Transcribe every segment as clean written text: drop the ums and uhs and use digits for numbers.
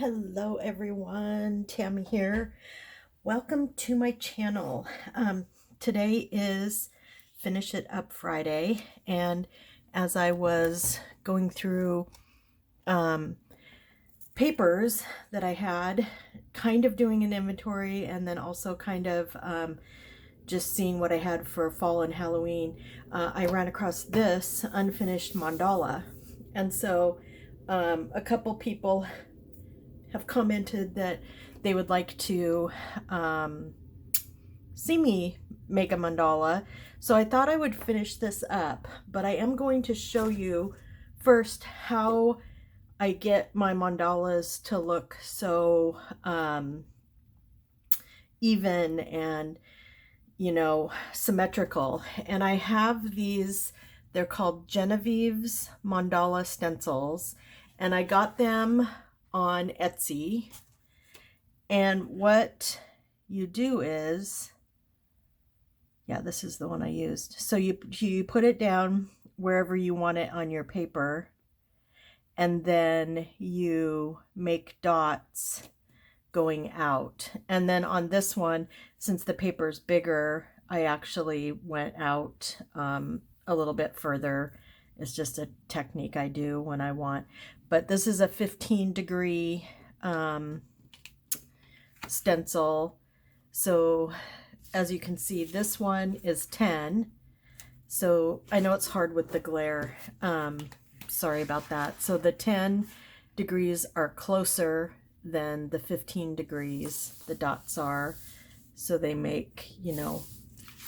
Hello everyone, Tammy here. Welcome to my channel. Today is Finish It Up Friday, and as I was going through papers that I had, kind of doing an inventory and then also kind of just seeing what I had for fall and Halloween, I ran across this unfinished mandala. And so a couple people have commented that they would like to see me make a mandala. So I thought I would finish this up, but I am going to show you first how I get my mandalas to look so even and, symmetrical. And I have these, they're called Genevieve's Mandala Stencils, and I got them on Etsy. And what you do is, this is the one I used. So you put it down wherever you want it on your paper, and then you make dots going out. And then on this one, since the paper's bigger, I actually went out a little bit further. It's just a technique I do when I want. But this is a 15-degree stencil. So as you can see, this one is 10. So I know it's hard with the glare. Sorry about that. So the 10 degrees are closer than the 15 degrees the dots are. So they make,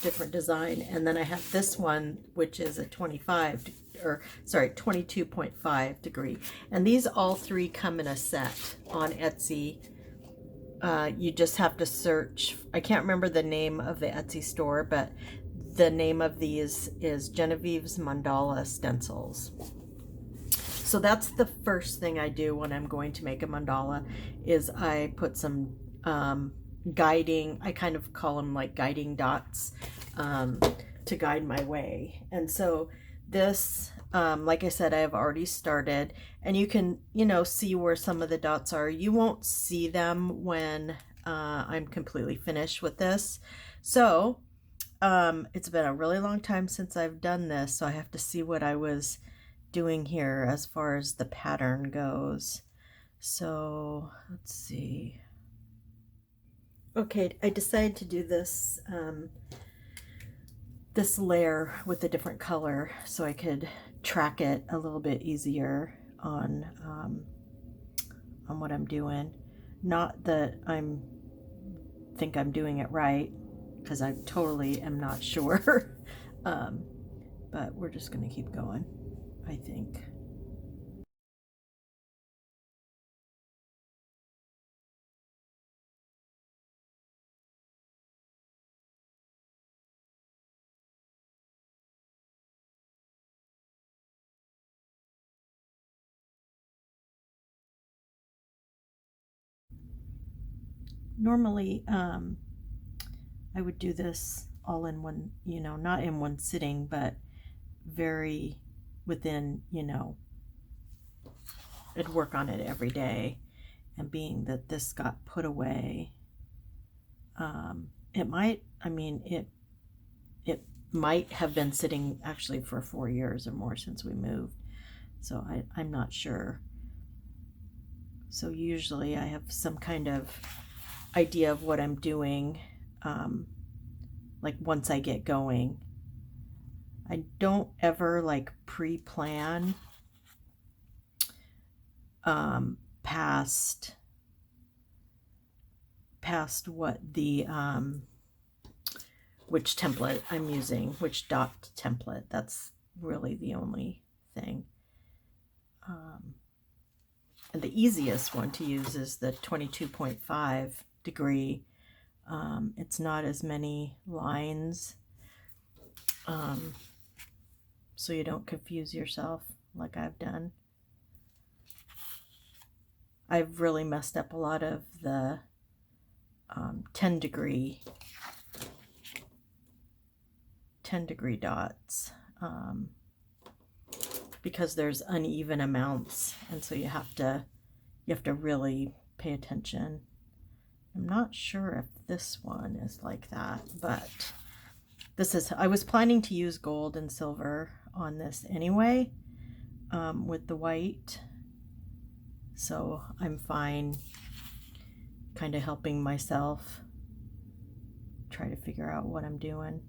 different design. And then I have this one, which is a 22.5 degree. And these all three come in a set on Etsy. You just have to search. I can't remember the name of the Etsy store, but the name of these is Genevieve's Mandala Stencils. So that's the first thing I do when I'm going to make a mandala, is I put some guiding, I kind of call them like guiding dots, to guide my way. And so this, like I said, I have already started, and you can, see where some of the dots are. You won't see them when I'm completely finished with this. So it's been a really long time since I've done this, so I have to see what I was doing here as far as the pattern goes. So let's see. Okay, I decided to do this this layer with a different color so I could track it a little bit easier on what I'm doing. Not that think I'm doing it right, because I totally am not sure. But we're just going to keep going, I think. Normally, I would do this all in one, not in one sitting, but very within, I'd work on it every day. And being that this got put away, it might have been sitting actually for 4 years or more since we moved. So I'm not sure. So usually I have some kind of idea of what I'm doing, like once I get going. I don't ever like pre-plan past what the which template I'm using, which dot template. That's really the only thing. And the easiest one to use is the 22.5 degree. It's not as many lines, so you don't confuse yourself like I've done. I've really messed up a lot of the 10 degree dots, because there's uneven amounts, and so you have to really pay attention. I'm not sure if this one is like that, but this is, I was planning to use gold and silver on this anyway, with the white. So I'm fine kind of helping myself try to figure out what I'm doing.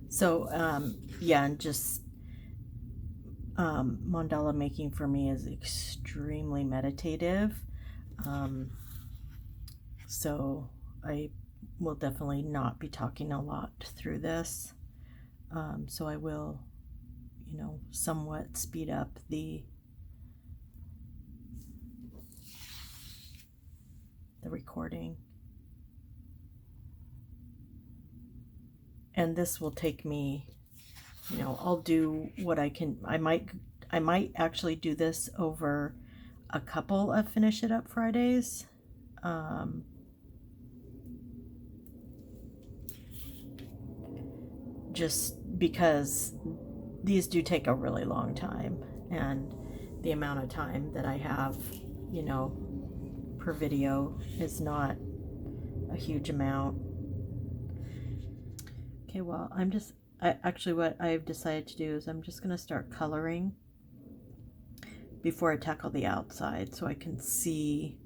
So, yeah, and just mandala making for me is extremely meditative. So I will definitely not be talking a lot through this. So I will, you know, somewhat speed up the recording. And this will take me, you know, I'll do what I can. I might actually do this over a couple of Finish It Up Fridays. Just because these do take a really long time, and the amount of time that I have, you know, per video is not a huge amount. Okay, well, actually what I've decided to do is I'm just going to start coloring before I tackle the outside, so I can see,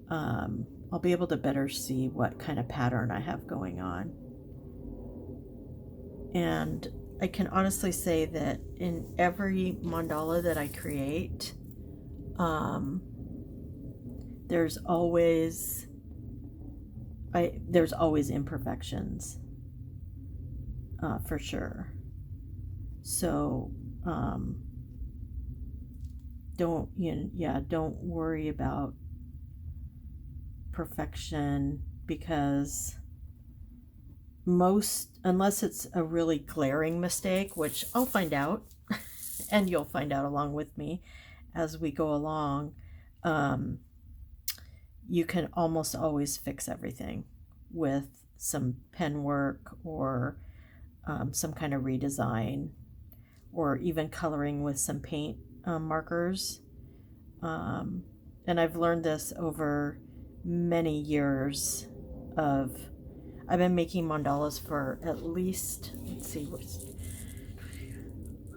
I'll be able to better see what kind of pattern I have going on. And I can honestly say that in every mandala that I create, there's always imperfections, for sure. So don't worry about perfection, because unless it's a really glaring mistake, which I'll find out and you'll find out along with me as we go along, you can almost always fix everything with some pen work, or some kind of redesign, or even coloring with some paint markers. And I've learned this over many years of, I've been making mandalas for at least, let's see,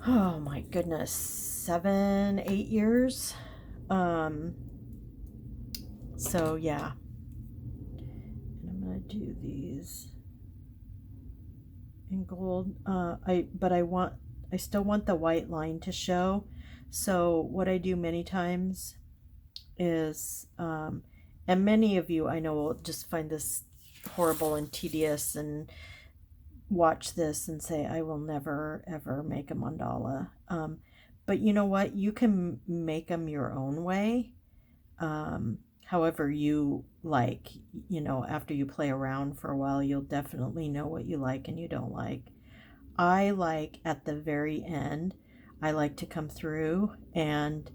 oh my goodness, 7, 8 years. So yeah, and I'm gonna do these in gold. I still want the white line to show. So what I do many times is, and many of you I know will just find this horrible and tedious and watch this and say, I will never ever make a mandala. But you know what? You can make them your own way, however you like. You know, after you play around for a while, you'll definitely know what you like and you don't like. I like at the very end, I like to come through and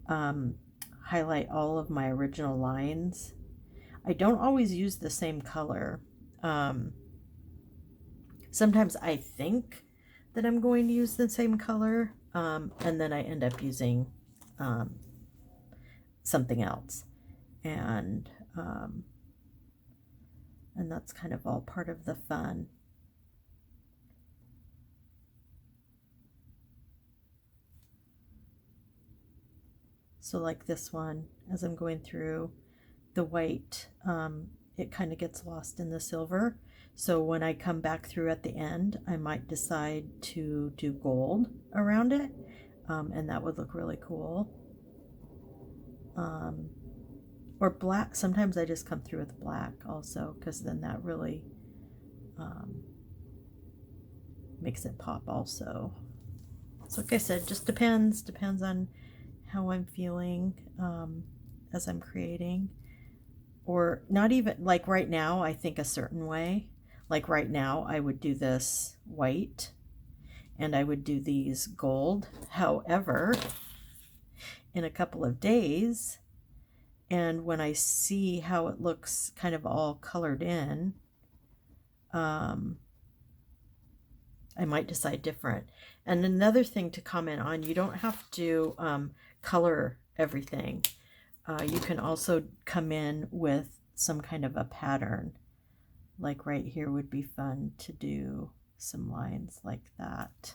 highlight all of my original lines. I don't always use the same color. Sometimes I think that I'm going to use the same color, and then I end up using something else. And that's kind of all part of the fun. So like this one, as I'm going through the white, it kind of gets lost in the silver. So when I come back through at the end, I might decide to do gold around it, and that would look really cool. Or black. Sometimes I just come through with black also, because then that really makes it pop also. So like I said, just depends on how I'm feeling as I'm creating. Or not even, like right now I think a certain way. Like right now I would do this white, and I would do these gold. However, in a couple of days, and when I see how it looks kind of all colored in, I might decide different. And another thing to comment on, you don't have to color everything. You can also come in with some kind of a pattern. Like right here would be fun to do some lines like that.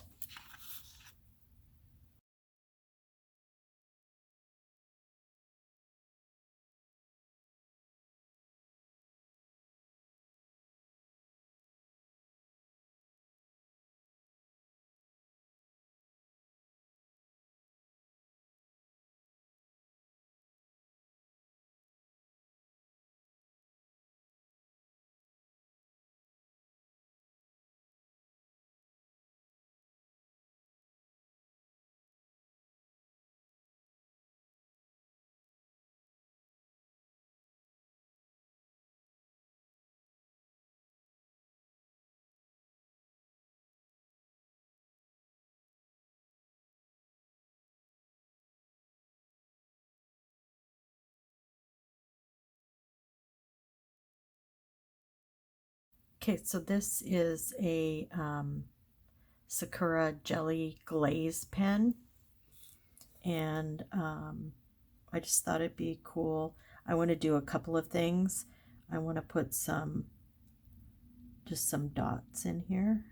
Okay, so this is a Sakura Jelly Glaze pen, and I just thought it'd be cool. I want to do a couple of things. I want to put just some dots in here.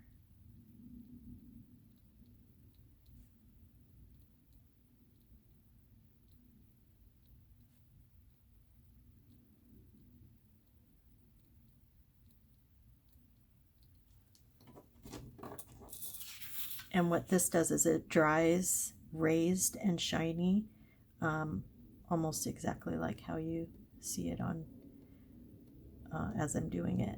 And what this does is it dries raised and shiny, almost exactly like how you see it on as I'm doing it.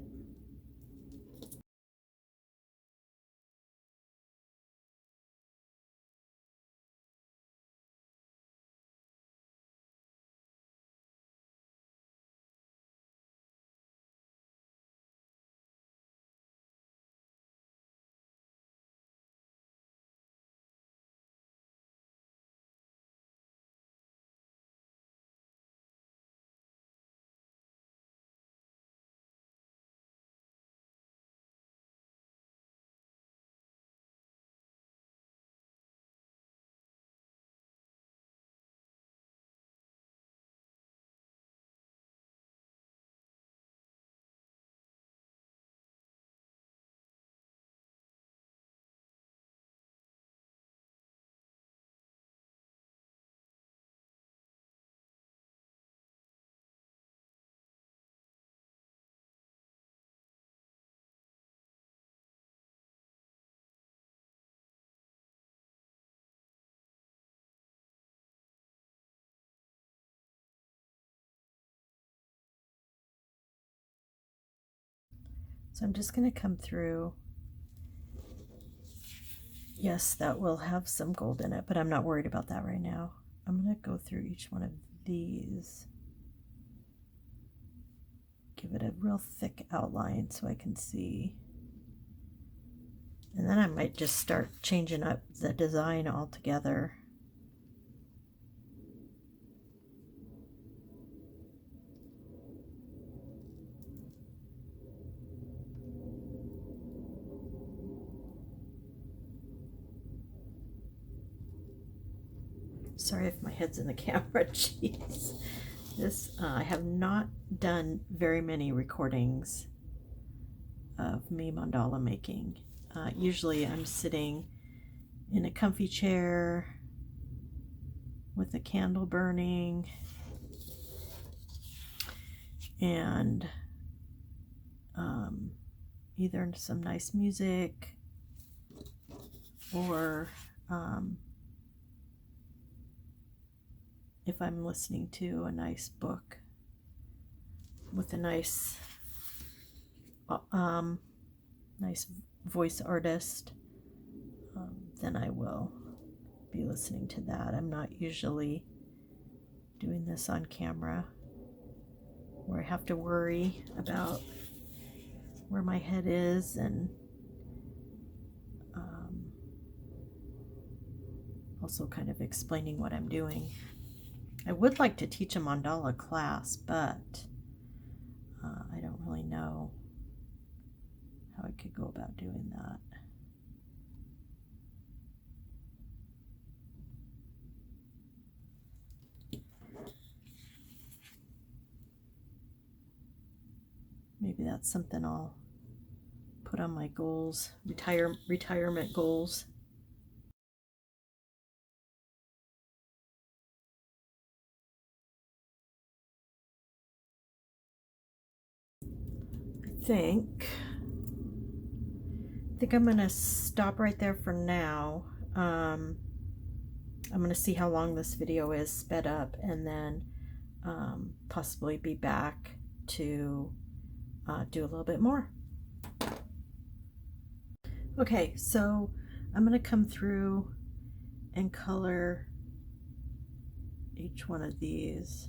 So I'm just going to come through. Yes, that will have some gold in it, but I'm not worried about that right now. I'm going to go through each one of these. Give it a real thick outline so I can see. And then I might just start changing up the design altogether. Sorry if my head's in the camera, jeez. This, I have not done very many recordings of me mandala making. Usually I'm sitting in a comfy chair with a candle burning and either some nice music or if I'm listening to a nice book with a nice nice voice artist, then I will be listening to that. I'm not usually doing this on camera where I have to worry about where my head is and also kind of explaining what I'm doing. I would like to teach a mandala class, but I don't really know how I could go about doing that. Maybe that's something I'll put on my goals, retirement goals. I think I'm gonna stop right there for now. I'm gonna see how long this video is sped up, and then possibly be back to do a little bit more. Okay, so I'm gonna come through and color each one of these.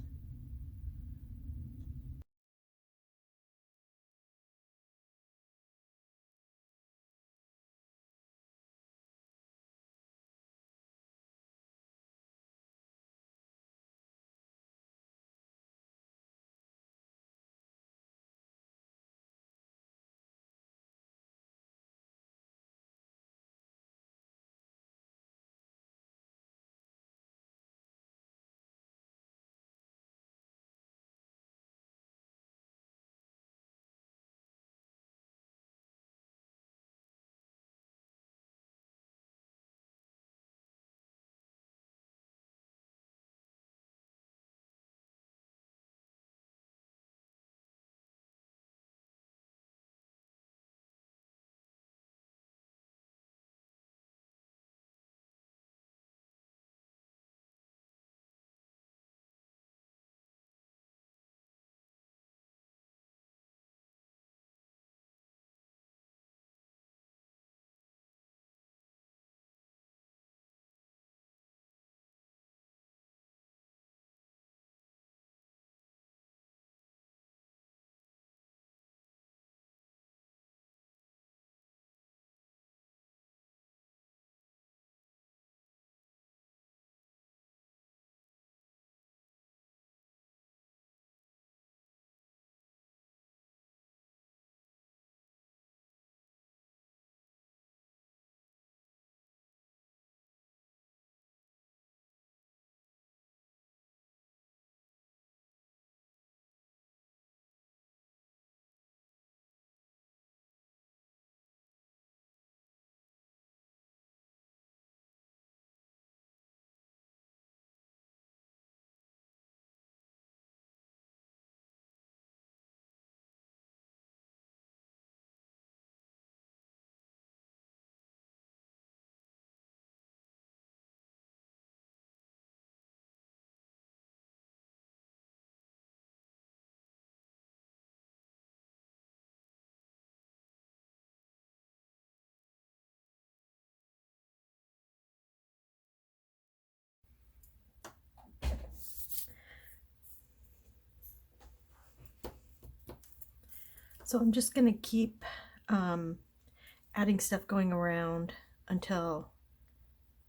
So I'm just going to keep adding stuff going around until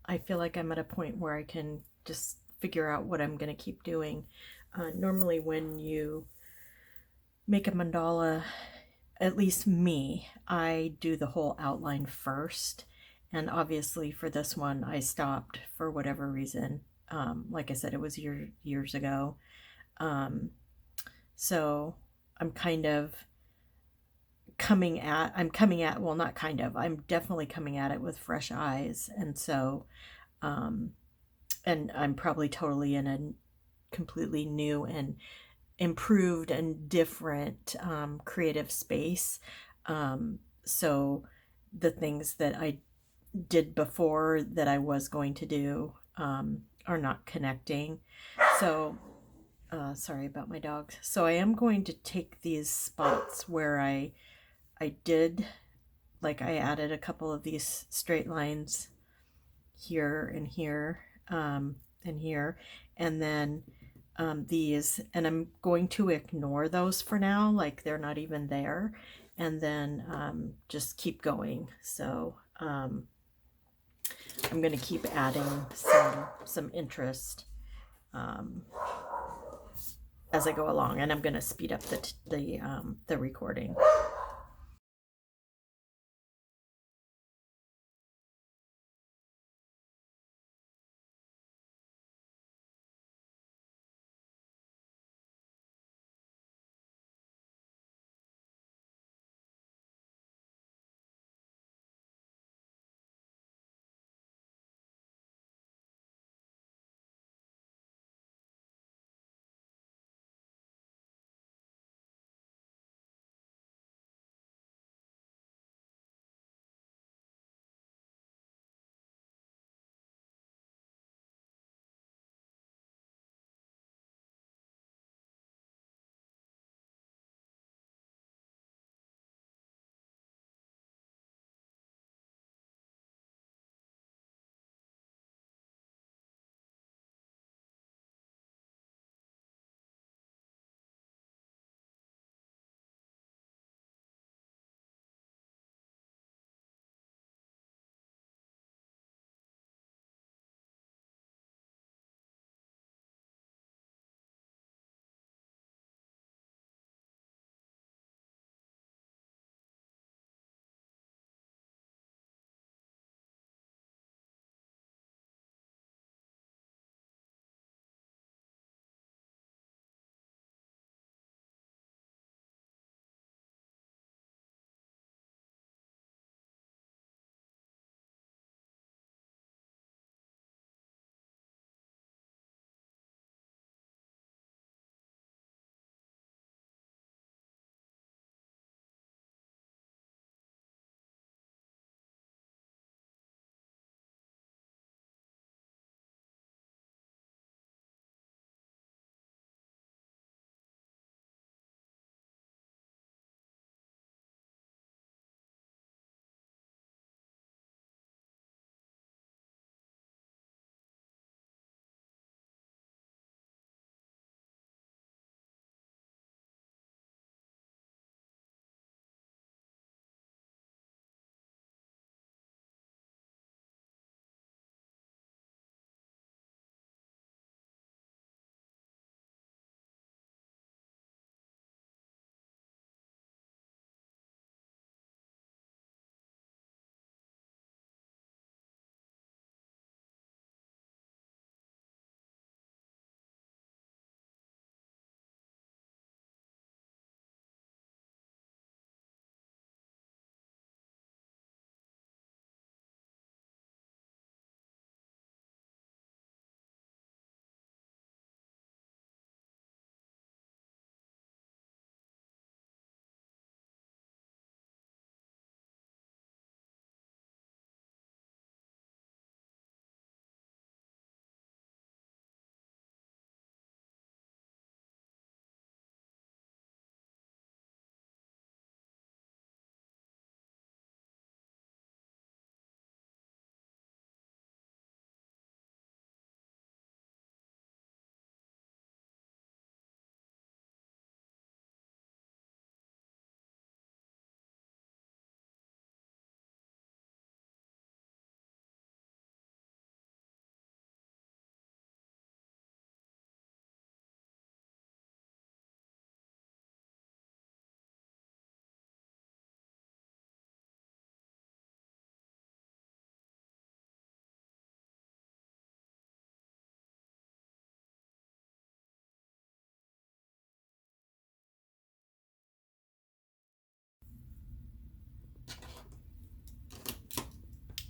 I feel like I'm at a point where I can just figure out what I'm going to keep doing. Normally when you make a mandala, at least me, I do the whole outline first. And obviously for this one, I stopped for whatever reason. Like I said, it was years ago. So I'm kind of well, not kind of, I'm definitely coming at it with fresh eyes. And so, and I'm probably totally in a completely new and improved and different creative space. So the things that I did before that I was going to do are not connecting. So sorry about my dogs. So I am going to take these spots where I did, like I added a couple of these straight lines here and here and here, and then these, and I'm going to ignore those for now, like they're not even there, and then just keep going. So I'm going to keep adding some interest as I go along, and I'm going to speed up the recording.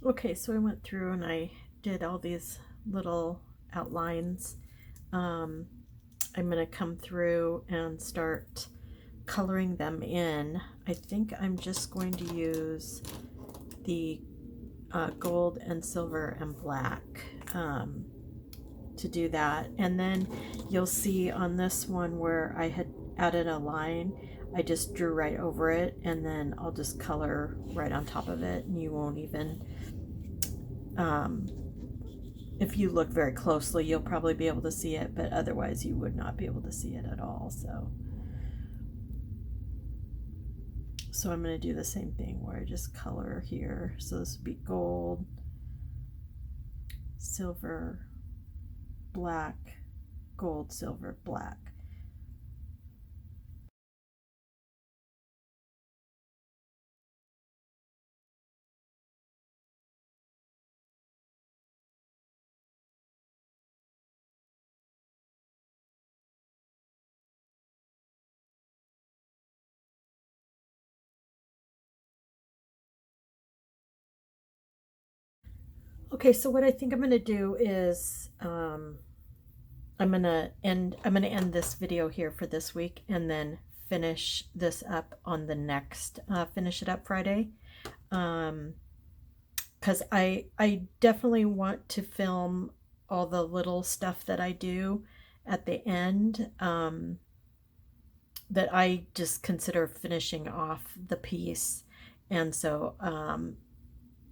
Okay, so I went through and I did all these little outlines. I'm going to come through and start coloring them in. I think I'm just going to use the gold and silver and black to do that. And then you'll see on this one where I had added a line, I just drew right over it, and then I'll just color right on top of it, and you won't even if you look very closely, you'll probably be able to see it, but otherwise you would not be able to see it at all. So I'm going to do the same thing where I just color here. So this would be gold, silver, black, gold, silver, black. Okay, so what I think I'm going to do is I'm going to end this video here for this week and then finish this up on the next Finish It Up Friday. Because I definitely want to film all the little stuff that I do at the end, that I just consider finishing off the piece. And so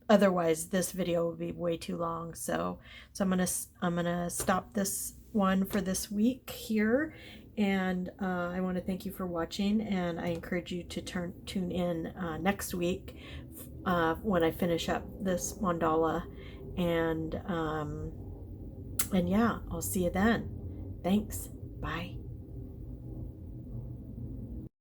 otherwise this video will be way too long. So I'm gonna stop this one for this week here, and I want to thank you for watching, and I encourage you to tune in next week when I finish up this mandala, and yeah, I'll see you then. Thanks. Bye.